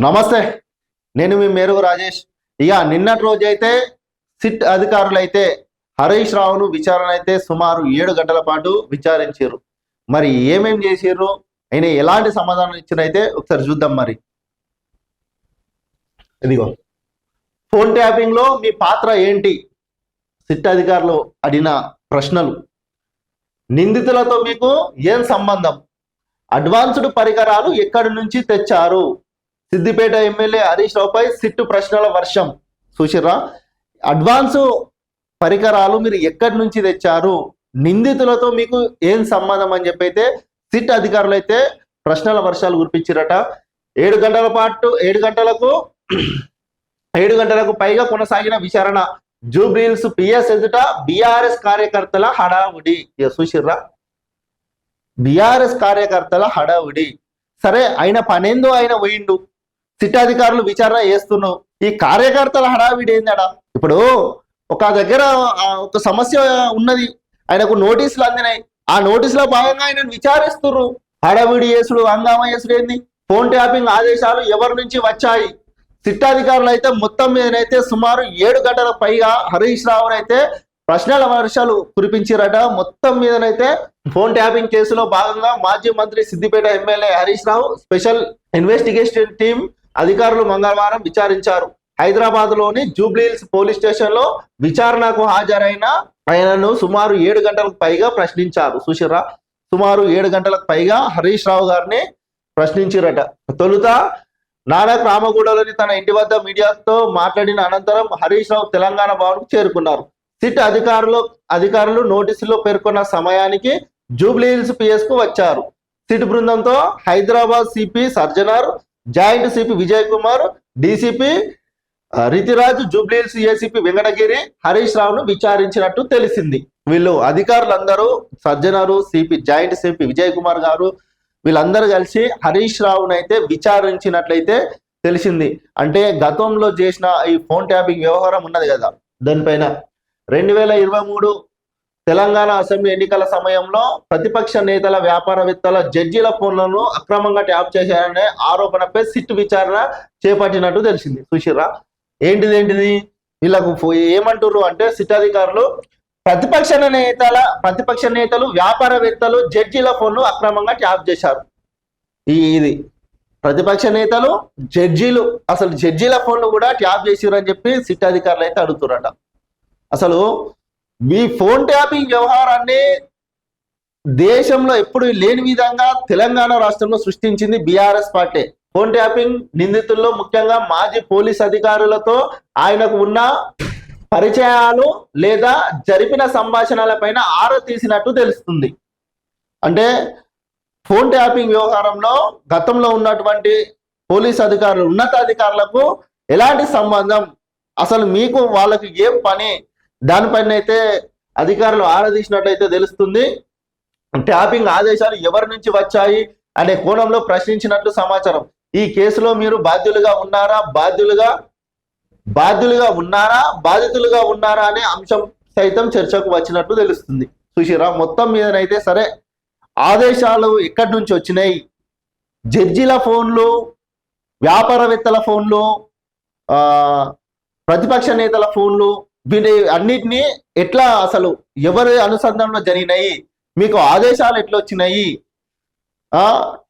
నమస్తే, నేను మీ మేరుగు రాజేష్. ఇక నిన్నటి రోజు అయితే సిట్ అధికారులు అయితే హరీష్ రావును విచారణ అయితే సుమారు 7 గంటల పాటు విచారించారు. మరి ఏమేం చేసారు, ఆయన ఎలాంటి సమాధానం ఇచ్చినైతే ఒకసారి చూద్దాం. మరి ఇదిగో ఫోన్ ట్యాపింగ్ లో మీ పాత్ర ఏంటి, సిట్ అధికారులు అడిగిన ప్రశ్నలు. నిందితులతో మీకు ఏం సంబంధం, అడ్వాన్స్డ్ పరికరాలు ఎక్కడి నుంచి తెచ్చారు, సిద్దిపేట ఎమ్మెల్యే హరీష్ రావుపై సిట్టు ప్రశ్నల వర్షం. చూసిర్రా, అడ్వాన్స్ పరికరాలు మీరు ఎక్కడి నుంచి తెచ్చారు, నిందితులతో మీకు ఏం సంబంధం అని చెప్పి అయితే సిట్ అధికారులు అయితే ప్రశ్నల వర్షాలు కురిపించారట. 7 గంటల పాటు 7 గంటలకు పైగా కొనసాగిన విచారణ. జూబ్లీహిల్స్ పిఎస్ ఎదుట బీఆర్ఎస్ కార్యకర్తల హడావుడి. చూసిర్రా, బీఆర్ఎస్ కార్యకర్తల హడావుడి. సరే, ఆయన పనేందో ఆయన పోయిండు, సిట్ అధికారులు విచారణ చేస్తున్నావు, ఈ కార్యకర్తల హడావిడి ఏందడా? ఇప్పుడు ఒక దగ్గర ఒక సమస్య ఉన్నది, ఆయనకు నోటీసులు అందినాయి, ఆ నోటీసులో భాగంగా ఆయన విచారిస్తున్నారు. హడావిడి చేసుడు, హంగామా చేసుడు ఏంది? ఫోన్ ట్యాపింగ్ ఆదేశాలు ఎవరి నుంచి వచ్చాయి? సిట్ అధికారులు అయితే మొత్తం మీదనైతే సుమారు 7 గంటల పైగా హరీష్ రావును అయితే ప్రశ్నల వర్షాలు కురిపించారట. మొత్తం మీదనైతే ఫోన్ ట్యాపింగ్ కేసులో భాగంగా మాజీ మంత్రి Siddipet MLA Harish Rao special investigation team అధికారులు మంగళవారం విచారించారు. హైదరాబాద్ లోని జూబ్లీహిల్స్ పోలీస్ స్టేషన్ లో విచారణకు హాజరైన ఆయనను సుమారు 7 గంటలకు పైగా ప్రశ్నించారు. చూసిరా, సుమారు 7 గంటలకు పైగా హరీష్ రావు గారిని ప్రశ్నించారట. తొలుత నానక్ రామగూడలోని తన ఇంటి వద్ద మీడియాతో మాట్లాడిన అనంతరం హరీష్ రావు తెలంగాణ భవన్కు చేరుకున్నారు. సిట్ అధికారులు నోటీసులో పేర్కొన్న సమయానికి జూబ్లీహిల్స్ పిఎస్ కు వచ్చారు. సిట్ బృందంతో Hyderabad CP Sajjanar, joint CP Vijay Kumar, DCP Ritiraj, Jubilee Hills ACP Venkatagiri Harish రావును విచారించినట్టు తెలిసింది. వీళ్ళు అధికారులందరూ Sajjanar, CP, joint CP Vijay Kumar గారు వీళ్ళందరూ కలిసి హరీష్ రావును అయితే విచారించినట్లయితే తెలిసింది. అంటే గతంలో చేసిన ఈ ఫోన్ ట్యాపింగ్ వ్యవహారం ఉన్నది కదా, దానిపైన 2023 తెలంగాణ అసెంబ్లీ ఎన్నికల సమయంలో ప్రతిపక్ష నేతల, వ్యాపారవేత్తల, జడ్జీల ఫోన్లను అక్రమంగా ట్యాప్ చేశారనే ఆరోపణపై సిట్ విచారణ చేపట్టినట్టు తెలిసింది. చూసిర్రా, ఏంటిది వీళ్ళకు ఏమంటారు అంటే సిట్ అధికారులు ప్రతిపక్ష నేతలు, వ్యాపారవేత్తలు, జడ్జీల ఫోన్ను అక్రమంగా ట్యాప్ చేశారు. ఇది ప్రతిపక్ష నేతలు, జడ్జీలు, అసలు జడ్జీల ఫోన్లు కూడా ట్యాప్ చేసిరు అని చెప్పి సిట్ అధికారులు అయితే అడుగుతారట. అసలు మీ ఫోన్ ట్యాపింగ్ వ్యవహారాన్ని దేశంలో ఎప్పుడు లేని విధంగా తెలంగాణ రాష్ట్రంలో సృష్టించింది బీఆర్ఎస్ పార్టీ. ఫోన్ ట్యాపింగ్ నిందితుల్లో ముఖ్యంగా మాజీ పోలీస్ అధికారులతో ఆయనకు ఉన్న పరిచయాలు లేదా జరిపిన సంభాషణలపైన ఆరా తీసినట్టు తెలుస్తుంది. అంటే ఫోన్ ట్యాపింగ్ వ్యవహారంలో గతంలో ఉన్నటువంటి పోలీస్ అధికారులు, ఉన్నతాధికారులకు ఎలాంటి సంబంధం, అసలు మీకు వాళ్ళకి ఏం పని, దానిపైన అయితే అధికారులు ఆరా తీసినట్లయితే తెలుస్తుంది. ట్యాపింగ్ ఆదేశాలు ఎవరి నుంచి వచ్చాయి అనే కోణంలో ప్రశ్నించినట్లు సమాచారం. ఈ కేసులో మీరు బాధ్యులుగా ఉన్నారా అనే అంశం సైతం చర్చకు వచ్చినట్టు తెలుస్తుంది. సుశీరా, మొత్తం మీదనైతే సరే, ఆదేశాలు ఎక్కడి నుంచి వచ్చినాయి, జడ్జీల ఫోన్లు, వ్యాపారవేత్తల ఫోన్లు, ప్రతిపక్ష నేతల ఫోన్లు, వీటి అన్నిటినీ ఎట్లా, అసలు ఎవరి అనుసంధానంలో జరిగినాయి, మీకు ఆదేశాలు ఎట్లా వచ్చినాయి,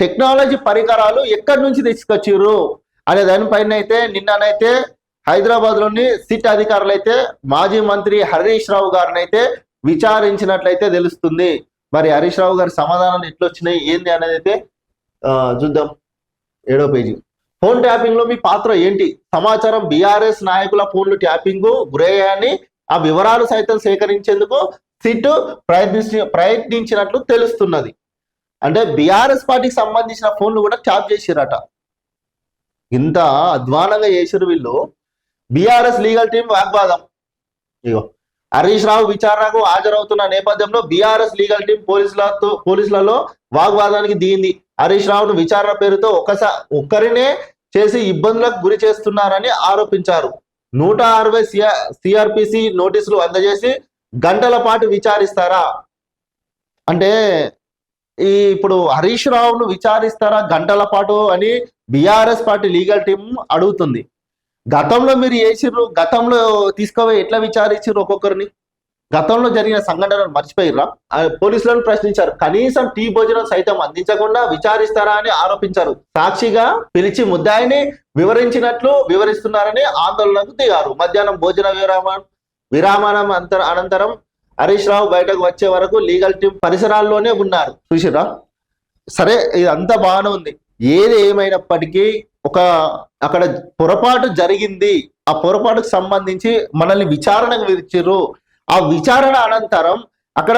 టెక్నాలజీ పరికరాలు ఎక్కడి నుంచి తీసుకొచ్చిర్రు అనే దానిపైన అయితే నిన్ననైతే హైదరాబాద్ లోని సిట్ అధికారులు అయితే మాజీ మంత్రి హరీష్ రావు గారిని అయితే విచారించినట్లయితే తెలుస్తుంది. మరి హరీష్ రావు గారి సమాధానాలు ఎట్లా వచ్చినాయి ఏంది అనేది అయితే చూద్దాం. 7వ పేజీ. ఫోన్ ట్యాపింగ్ లో మీ పాత్ర ఏంటి, సమాచారం. బీఆర్ఎస్ నాయకుల ఫోన్లు ట్యాపింగ్ గురయ్యాయని ఆ వివరాలు సైతం సేకరించేందుకు సిట్ ప్రయత్నించినట్లు తెలుస్తున్నది. అంటే బీఆర్ఎస్ పార్టీకి సంబంధించిన ఫోన్లు కూడా ట్యాప్ చేసిరట. ఇంత అధ్వానంగా చేసిరు వీళ్ళు. బీఆర్ఎస్ లీగల్ టీం వాగ్వాదం. ఇగో హరీష్ రావు విచారణకు హాజరవుతున్న నేపథ్యంలో బీఆర్ఎస్ లీగల్ టీం పోలీసులలో వాగ్వాదానికి దిగింది. హరీష్ రావును విచారణ పేరుతో ఒక్కరినే చేసి ఇబ్బందులకు గురి చేస్తున్నారని ఆరోపించారు. 160 సిఆర్పిసి నోటీసులు అందజేసి గంటల పాటు విచారిస్తారా అంటే ఇప్పుడు హరీష్ రావును విచారిస్తారా గంటల పాటు అని బీఆర్ఎస్ పార్టీ లీగల్ టీం అడుగుతుంది. గతంలో మీరు చేసిర్రు, గతంలో తీసుకుపోయి ఎట్లా విచారించారు ఒక్కొక్కరిని? గతంలో జరిగిన సంఘటనలు మర్చిపోయిర్రా? పోలీసులను ప్రశ్నించారు, కనీసం టీ భోజనం సైతం అందించకుండా విచారిస్తారా అని ఆరోపించారు. సాక్షిగా పిలిచి ముద్దాయిని వివరిస్తున్నారని ఆందోళనకు దిగారు. మధ్యాహ్నం భోజన విరామం అనంతరం హరీష్ రావు బయటకు వచ్చే వరకు లీగల్ టీం పరిసరాల్లోనే ఉన్నారు. చూసిరా? సరే, ఇదంతా బాగానే ఉంది. ఏది ఏమైనప్పటికీ అక్కడ పొరపాటు జరిగింది. ఆ పొరపాటుకు సంబంధించి మనల్ని విచారణకు పిలిచిర్రు. ఆ విచారణ అనంతరం అక్కడ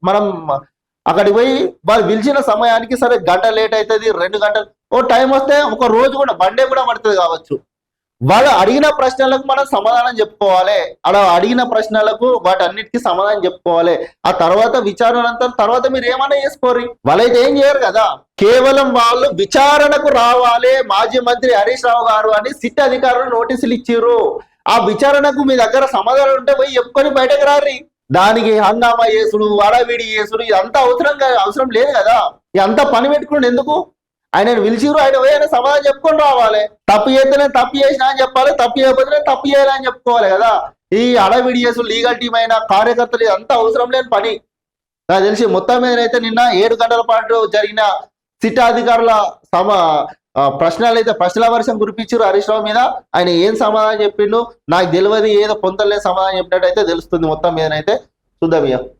మనం అక్కడికి పోయి వాళ్ళు పిలిచిన సమయానికి సరే గంట లేట్ అవుతుంది, 2 గంటలు ఓ టైం వస్తే ఒక రోజు కూడా బండే కూడా పడుతుంది కావచ్చు. వాళ్ళు అడిగిన ప్రశ్నలకు మనం సమాధానం చెప్పుకోవాలి. అలా అడిగిన ప్రశ్నలకు వాటన్నిటికీ సమాధానం చెప్పుకోవాలి. ఆ తర్వాత విచారణ తర్వాత మీరు ఏమైనా చేసుకోరు. వాళ్ళైతే ఏం చేయరు కదా. కేవలం వాళ్ళు విచారణకు రావాలి మాజీ మంత్రి హరీష్ రావు గారు అని సిట్ అధికారులు నోటీసులు ఇచ్చిర్రు. ఆ విచారణకు మీ దగ్గర సమాధానం ఉంటే పోయి చెప్పుకొని బయటకు రారి. దానికి హంగామా చేసుడు, వడవిడి చేసుడు ఇదంతా అవసరం లేదు కదా. ఇదంతా పని పెట్టుకుని ఎందుకు? ఆయన పిలిచిరు, ఆయన పోయి ఆయన సమాధానం చెప్పుకొని రావాలి. తప్పు చేస్తేనే తప్పు చేసినా అని చెప్పాలి, తప్పు చేయకపోతేనే తప్పు చేయాలని చెప్పుకోవాలి కదా. ఈ అడవిడి చేసుడు లీగల్ టీం అయినా కార్యకర్తలు ఇదంతా అవసరం లేని పని. నాకు తెలిసి మొత్తం మీద అయితే నిన్న 7 గంటల పాటు జరిగిన సిట్ అధికారుల ప్రశ్నల వర్షం కురిపించారు హరీష్ రావు మీద. ఆయన ఏం సమాధానం చెప్పిండు నాకు తెలియదు, ఏదో పొంతలే సమాధానం చెప్పినట్టు అయితే తెలుస్తుంది. మొత్తం మీదనైతే చూద్దాం ఇక.